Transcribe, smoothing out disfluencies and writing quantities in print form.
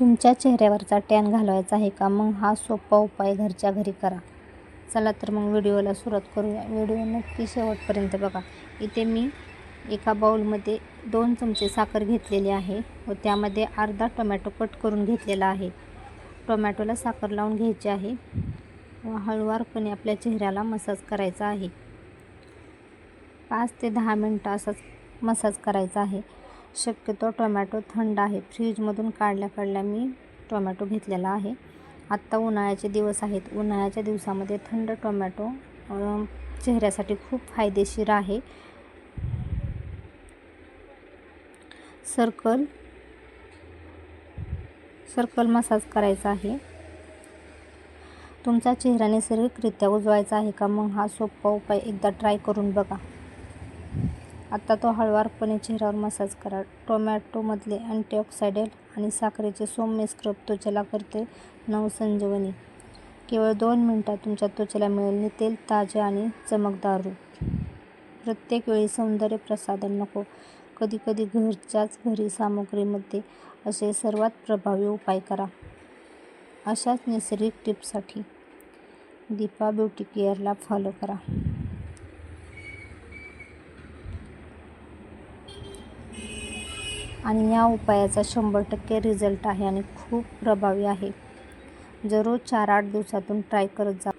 तुमच्या चेहऱ्यावरचा टॅन घालवायचा आहे का? मग हा सोपा उपाय घरच्या घरी करा. चला तर मग व्हिडिओला सुरुवात करूया. व्हिडिओ नक्की शेवटपर्यंत बघा. इथे मी एका बाउलमध्ये 2 चमचे साखर घेतलेली आहे व त्यामध्ये अर्धा टोमॅटो कट करून घेतलेला आहे. टोमॅटोला साखर लावून घ्यायची आहे व हळूवारपणे आपल्या चेहऱ्याला मसाज करायचा आहे. 5 ते 10 मिनटं असाच मसाज करायचा आहे. शक्यतो टोमॅटो थंड आहे. फ्रीजमधून काढल्या मी टोमॅटो घेतलेला आहे. आत्ता उन्हाळ्याचे दिवस आहेत. उन्हाळ्याच्या दिवसामध्ये थंड टोमॅटो चेहऱ्यासाठी खूप फायदेशीर आहे. सर्कल मसाज करायचा आहे. तुमचा चेहरा नैसर्गिकरित्या उजवायचा आहे का? मग हा सोपा उपाय एकदा ट्राय करून बघा. आता तो हळूवारपणे चेहऱ्यावर मसाज करा. टोमॅटोमधले अँटीऑक्सिडंट आणि साखरेचे सौम्य स्क्रब त्वचेला करते नवसंजीवनी. केवळ 2 मिनिटात तुमच्या त्वचेला मिळेल नितेल, ताजे आणि चमकदार रूप. प्रत्येक वेळी सौंदर्य प्रसाधन नको, कधीकधी घरच्याच घरी सामग्रीमध्ये असे सर्वात प्रभावी उपाय करा. अशाच नैसर्गिक टिप्ससाठी दीपा ब्युटी केअरला फॉलो करा. आणि या उपायाचा 100% रिझल्ट आहे आणि खूप प्रभावी आहे. दररोज 4-8 दिवसातून ट्राय करत जा.